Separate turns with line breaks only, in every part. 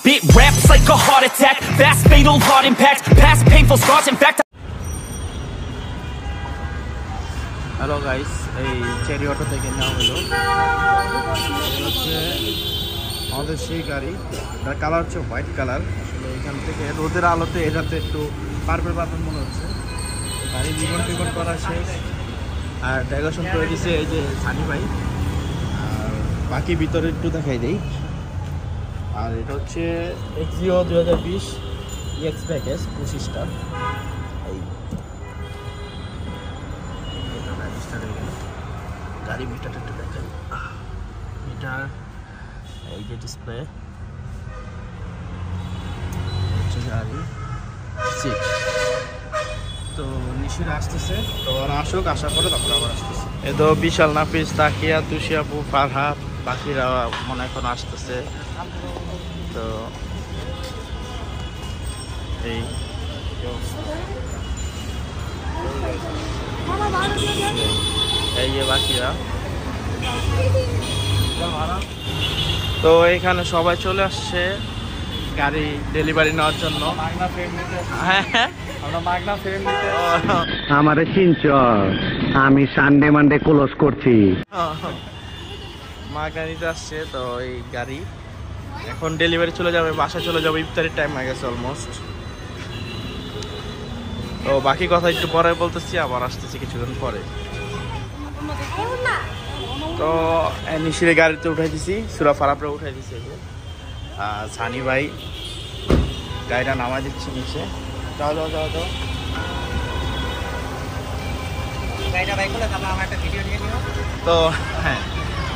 Spit raps like a heart attack, fast fatal heart impact, past painful scars, in fact.
Hello guys, এই cherry auto থেকে নেওয়া হলো হচ্ছে আমাদের সেই গাড়ি। তার কালার হচ্ছে হোয়াইট কালার। আসলে এখান থেকে রোদের আলোতে এটাতে একটু পার্পল পার্পল মনে হচ্ছে। গাড়ি রিবন করা শেষ আর ডেকোরেশন করে দিছে এই যে সানি ভাই। আর বাকি ভিতরে একটু দেখাই দেই। আর এটা হচ্ছে এক্সিও 2020 EX প্যাকেজ 25টা। গাড়ি মিটারটা একটু দেখেন, মিটার এই যে ডিসপ্লে হচ্ছে গাড়ি সিট। তো নিশিরা আসতেছে, তো ওরা আসুক, আসার পরে তারপরে আবার আসতেছে। এ তো বিশাল নাফিস, তাকিয়া, তুষি আপু, ফারহাদ, বাকিরা মনে এখন আসতেছে। তো এই যে বাকিরা। তো এখানে সবাই চলে আসছে গাড়ি ডেলিভারি নেওয়ার জন্য।
আমারে চিনচ, আমি সানডে মানডে ক্লোজ করছি।
মাগনা নিতে আসছে। তো এই গাড়ি এখন ডেলিভারি চলে যাবে, বাসায় চলে যাবে। ইফতারির টাইম হয়ে গেছে অলমোস্ট। তো বাকি কথা একটু পরে বলতেছি, আবার আসতেছি কিছুদিন পরে। তো নিশিরে গাড়িতে উঠাই দিছি, সুরা ফারাপরে উঠাই দিছি। সানি ভাই গাড়িটা নামাই দিচ্ছি নিচে। যাও যাও যাও যাও। তো হ্যাঁ,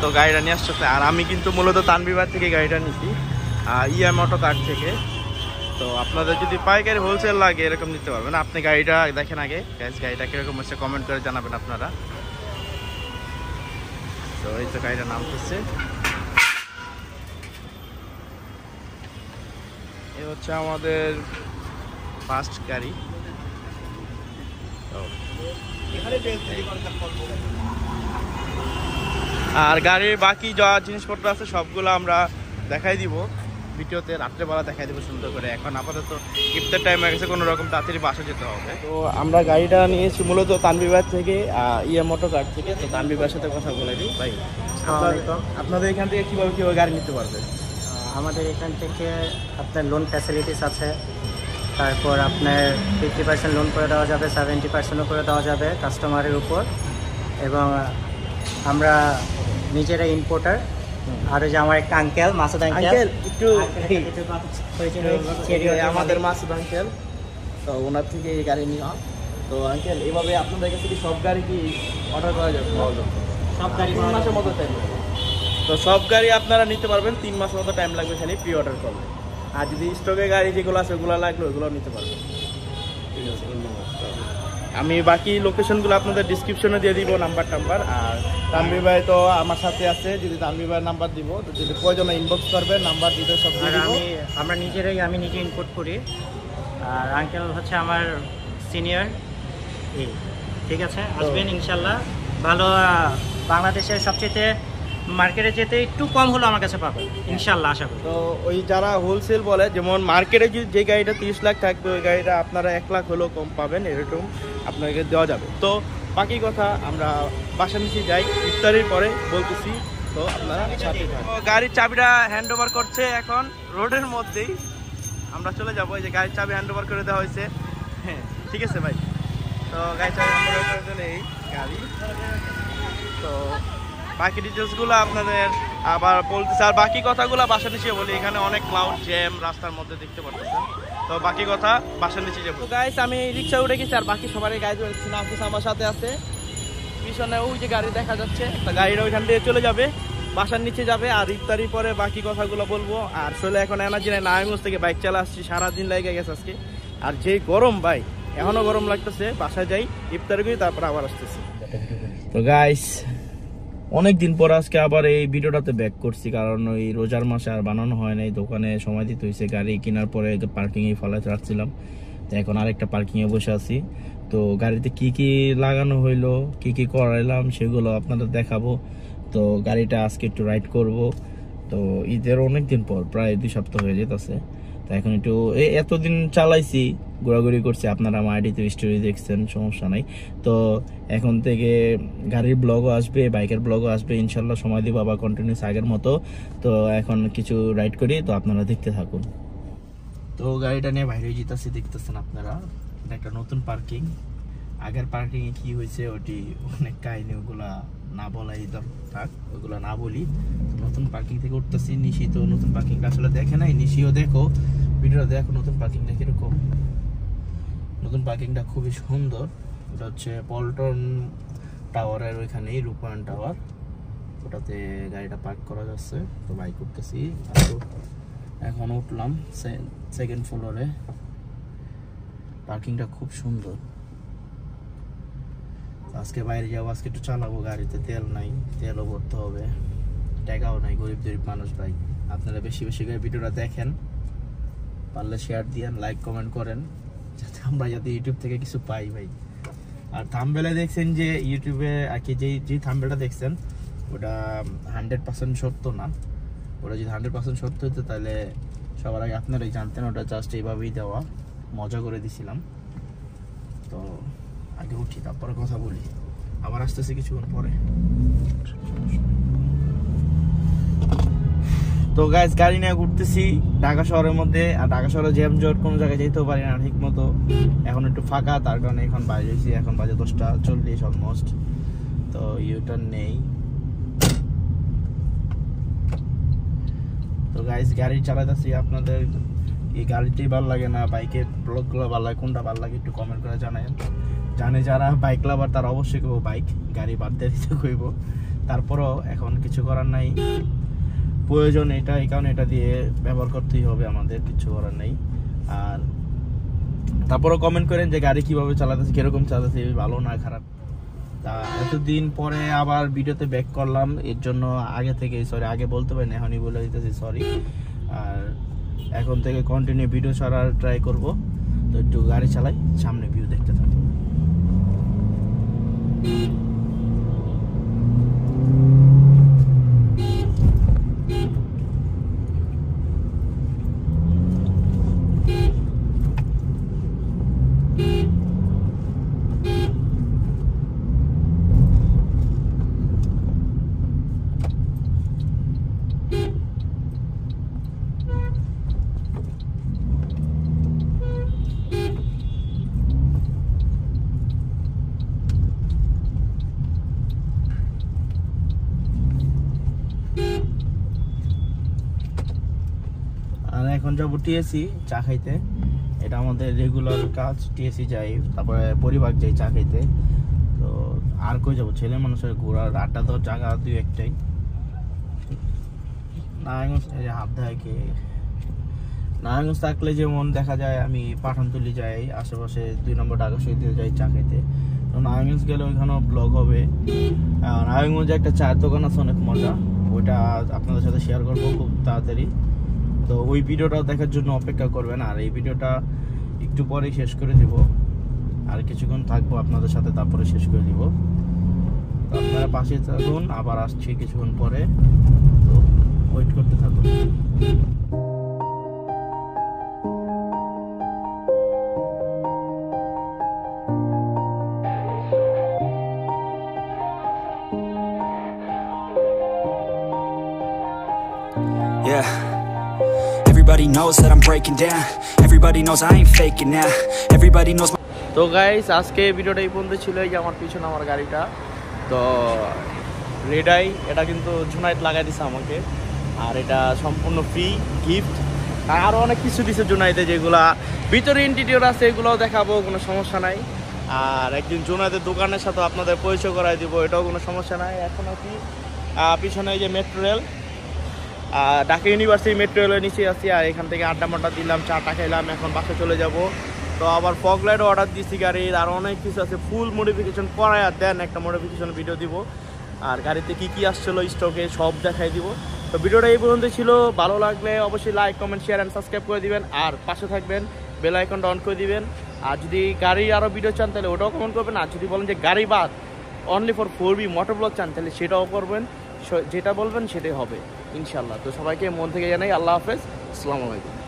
তো গাড়িটা নিয়ে আসছে। আর আমি কিন্তু মূলত তানবিবার থেকে গাড়িটা নিছি, EM অটো কার্ড থেকে। তো আপনাদের যদি পাইকারি হোলসেল লাগে এরকম নিতে পারবেন। আপনি গাড়িটা দেখেন আগে, গাড়িটা কিরকম হচ্ছে কমেন্ট করে জানাবেন আপনারা। তো এই তো গাড়িটা নামতেছে। এই হচ্ছে আমাদের ফার্স্ট গাড়ি। আর গাড়ির বাকি যা জিনিসপত্র আছে সবগুলো আমরা দেখাই দিব ভিডিওতে, রাত্রেবেলা দেখাই দেবো সুন্দর করে। এখন আপাতত ইফতার টাইম হয়ে গেছে, কোনো রকম তাড়াতাড়ি বাসা যেতে হবে। তো আমরা গাড়িটা নিয়েছি মূলত তানবিবার থেকে, EM অটো কার্ড থেকে। তো তানবিবার সাথে কথা বলে দিই। ভাই, আপনাদের এখান থেকে কীভাবে গাড়ি নিতে পারবে?
আমাদের এখান থেকে আপনার লোন ফ্যাসিলিটিস আছে। তারপর আপনার 50% লোন করে দেওয়া যাবে, 70%ও করে দেওয়া যাবে কাস্টমারের উপর। এবং আমরা নিজেরা ইম্পোর্টার। আর ওই যে আমার একটা আঙ্কেল, মাসুদ আঙ্কেল, একটু
আমাদের মাসুদ আঙ্কেল, তো ওনার থেকে এই গাড়ি নেওয়া। তো আঙ্কেল, এভাবে আপনাদের কাছে কি সব গাড়ি কি অর্ডার করা যাবে?
সব গাড়ি
3 মাসের মতো টাইম। তো সব গাড়ি আপনারা নিতে পারবেন, 3 মাসের মতো টাইম লাগবে খালি প্রি অর্ডার করলে। আর যদি স্টকে গাড়ি যেগুলো আছে ওগুলো লাগলো, ওগুলো নিতে পারবেন। ঠিক আছে, আমি বাকি লোকেশনগুলো আপনাদের ডিসক্রিপশনে দিয়ে দিব, নাম্বার। আর তানভীর ভাই তো আমার সাথে আছে, যদি তানভীর ভাইয়ের নাম্বার দিব, তো যদি প্রয়োজন ইনবক্স করবে, নাম্বার দিতে সব দিয়ে দিব।
আমি নিজে ইম্পোর্ট করি। আর আঙ্কেল হচ্ছে আমার সিনিয়র। ঠিক আছে, আসবেন ইনশাল্লাহ। ভালো, বাংলাদেশের সবচেয়ে মার্কেটে যেতে একটু কম হলো আমার কাছে পাবেন ইনশাল্লাহ, আশা করি।
তো ওই যারা হোলসেল বলে, যেমন মার্কেটে যে গাড়িটা 30 লাখ থাকবে, ওই গাড়িটা আপনারা 1 লাখ হলেও কম পাবেন, এরকম আপনাকে দেওয়া যাবে। তো বাকি কথা আমরা বাসা নিচে যাই, ইফতারির পরে বলতেছি। তো আপনারা গাড়ির চাবিটা হ্যান্ড ওভার করছে এখন রোডের মধ্যেই। আমরা চলে যাবো। এই যে গাড়ির চাবি হ্যান্ড ওভার করে দেওয়া হয়েছে। হ্যাঁ, ঠিক আছে ভাই। তো গাড়ির চাবি হ্যান্ড ওভার করার জন্য এই গাড়ি। তো বাকি ডিটেলসগুলো আপনাদের আবার বলতেছে। আর বাকি কথাগুলো বাসার নিচে বলি। এখানে অনেক ক্লাউড জ্যাম রাস্তার মধ্যে দেখতে পাচ্ছেন। তো বাকি কথা বাসার নিচে যাবো। গাইস, আমি রিক্সা উঠে গেছি, আর বাকি সবারই গাড়ি চলছে। নাফিস আমার সাথে আছে, পিছনে ওই যে গাড়ি দেখা যাচ্ছে, একটা গাড়িটা ওইখান দিয়ে চলে যাবে, বাসার নিচে যাবে। আর ইফতারির পরে বাকি কথাগুলো বলবো। আর আসলে এখন এনার্জি নাই, নারায়ণগঞ্জ থেকে বাইক চালা আসছি, সারাদিন লেগে গেছে আজকে। আর যে গরম ভাই, এখনো গরম লাগতেছে। বাসায় যাই, ইফতারি করি, তারপর আবার আসতেছি। তো গাইস, অনেকদিন পর আজকে আবার এই ভিডিওটাতে ব্যাক করছি, কারণ ওই রোজার মাসে আর বানানো হয় না। দোকানে সময় দিতে হয়েছে, গাড়ি কেনার পরে পার্কিংয়ে ফলাতে রাখছিলাম। তো এখন আরেকটা পার্কিংয়ে বসে আছি। তো গাড়িতে কি কি লাগানো হইলো, কি কি করাইলাম, সেগুলো আপনাদের দেখাবো। তো গাড়িটা আজকে একটু রাইড করব। তো ঈদের অনেক দিন পর, প্রায় 2 সপ্তাহ হয়ে যেতেছে। তো এখন একটু এতদিন চালাইছি, ঘোরাঘুরি করছি, আপনারা আমার আইডিতে স্টোরি দেখছেন, সমস্যা নাই। তো এখন থেকে গাড়ির ব্লগও আসবে, বাইকের ব্লগও আসবে ইনশাল্লাহ, সময় দিব আবার কন্টিনিউস আগের মতো। তো এখন কিছু রাইড করি, তো আপনারা দেখতে থাকুন। তো গাড়িটা নিয়ে বাইরে যেতেছি, দেখতেছেন আপনারা, এটা একটা নতুন পার্কিং। আগের পার্কিং এ কি হয়েছে ওটি অনেক কাহিনী, ওগুলা না বলাই থাক, ওগুলা না বলি। নতুন পার্কিং থেকে উঠতেছি। নিশি তো নতুন পার্কিংটা আসলে দেখে নাই, নিশিও দেখো, ভিডিওটা দেখো নতুন পার্কিংটা কিরকম। নতুন পার্কিংটা খুবই সুন্দর। এটা হচ্ছে পল্টন টাওয়ারের ওইখানেই, রূপায়ণ টাওয়ার, ওটাতে গাড়িটা পার্ক করা যাচ্ছে। তো বাইক উঠতেছি, এখন উঠলাম সেকেন্ড ফ্লোরে। পার্কিংটা খুব সুন্দর। আজকে বাইরে যাবো, আজকে একটু চালাবো, গাড়িতে তেল নাই, তেলও ভরতে হবে, টাকাও নাই, গরিব মানুষ ভাই। আপনারা বেশি বেশি করে ভিডিওটা দেখেন, পারলে শেয়ার দিয়েন, লাইক কমেন্ট করেন, যাতে আমরা ইউটিউব থেকে কিছু পাই ভাই। আর থাম্বনেলে দেখছেন যে ইউটিউবে আর কি যে থাম্বনেলটা দেখছেন ওটা 100% সত্য না। ওটা যদি 100% সত্য হতো তাহলে সবার আগে আপনারাই জানতেন। ওটা জাস্ট এইভাবেই দেওয়া, মজা করে দিছিলাম। তো আগে উঠি, তারপরে কথা বলি, আবার আসতেছি কিছুক্ষণ পরে। তো গাইস, গাড়ি নিয়ে ঘুরতেছি ঢাকা শহরের মধ্যে। আর ঢাকা শহরে জ্যাম জট, কোনো জায়গায় যেতেও পারি না ঠিক মতো। এখন একটু ফাঁকা, তার কারণে এখন বাইরে হয়েছি। এখন বাজে 10:40 অলমোস্ট। তো ইউটার্ন নেই। তো গাইস, গাড়ি চালাতেছি, আপনাদের এই গাড়িটি ভালো লাগে না বাইকের ব্লগগুলো ভালো লাগে, কোনটা ভালো লাগে একটু কমেন্ট করে জানাবেন। জানে যারা বাইক লাভার তারা অবশ্যই কইব বাইক, গাড়ি বাদ দিয়ে দিতে কইব। তারপরও এখন কিছু করার নাই, প্রয়োজন এটা, এই কারণে এটা দিয়ে ব্যবহার করতেই হবে আমাদের, কিছু করার নেই। আর তারপরও কমেন্ট করেন যে গাড়ি কিভাবে চালাতেছে, কিরকম চালাতেছে, ভালো না খারাপ। তা এতদিন পরে আবার ভিডিওতে ব্যাক করলাম, এর জন্য আগে থেকে সরি, আগে বলতে পারি না, এখনই বলে দিতেছি সরি। আর এখন থেকে কন্টিনিউ ভিডিও ছাড়ার ট্রাই করব। তো একটু গাড়ি চালাই, সামনে ভিউ দেখতে থাকবো। এখন যাবো টিএসি চা খাইতে। এটা আমাদের রেগুলার কাজ, টিএসি যাই, তারপরে পরিবার যাই চা খাইতে। তো আর কই যাবো, ছেলে মানুষের ঘোরার আড্ডা দেওয়ার জায়গা 2-1টাই। নারায়ণগঞ্জ হাত দেয় কে, নারায়ণগঞ্জ থাকলে যেমন দেখা যায় আমি পাঠানতলি যাই, আশেপাশে 2 নম্বর ঢাকা শহীদ যাই চা খাইতে। তো নারায়ণগঞ্জ গেলে ওইখানেও ব্লগ হবে। নারায়ণগঞ্জে একটা চায়ের দোকান আছে, অনেক মজা, ওইটা আপনাদের সাথে শেয়ার করবো খুব তাড়াতাড়ি। তো ওই ভিডিওটাও দেখার জন্য অপেক্ষা করবেন। আর এই ভিডিওটা একটু পরেই শেষ করে দিব, আর কিছুক্ষণ থাকবো আপনাদের সাথে, তারপরে শেষ করে দিব। তো আপনারা পাশে থাকুন, আবার আসছি কিছুক্ষণ পরে, তো ওয়েট করতে থাকুন।
Yeah. Everybody knows that I'm breaking down. Everybody knows I ain't faking now. Everybody knows my...
তো গাইস, আজকে ভিডিওটা এই পর্যন্ত ছিল। এই যে আমার পিছনে আমার গাড়িটা, তো রেডাই, এটা কিন্তু জুনাইট লাগাই দিছে আমাকে। আর এটা সম্পূর্ণ ফ্রি গিফট। আর আরও অনেক কিছু দিছে জুনাইতে, যেগুলা ভিতরে ইন্টেরিয়র আছে, এগুলোও দেখাবো, কোনো সমস্যা নাই। আর একদিন জুনাইতের দোকানের সাথে আপনাদের পরিচয় করাই দিব, এটাও কোনো সমস্যা নাই। এখন আর কি পিছনে এই যে metro rail, Dhaka university metro রেলের নিচে আছি। আর এখান থেকে আড্ডা মাড্ডা দিলাম, চাটা খাইলাম, এখন বাসে চলে যাব। তো আবার ফগ লাইট অর্ডার দিচ্ছি গাড়ির, আর অনেক কিছু আছে, ফুল মডিফিকেশন করায় আর দেন একটা মডিফিকেশন ভিডিও দিব। আর গাড়িতে কি কি আসছিল স্টকে সব দেখাই দিব। তো ভিডিওটা এই পর্যন্ত ছিল। ভালো লাগলে অবশ্যই like comment share and subscribe করে দিবেন, আর পাশে থাকবেন, বেল আইকনটা অন করে দিবেন। আর যদি গাড়ি আরও ভিডিও চান তাহলে ওটাও কমেন্ট করবেন। আর যদি বলেন যে গাড়ি বাদ only for 4B motor blog চান তাহলে সেটাও করবেন, যেটা বলবেন সেটাই হবে। ইনশাল্লাহ। তো সবাইকে মন থেকে জানাই আল্লাহ হাফেজ, আসসালামু আলাইকুম।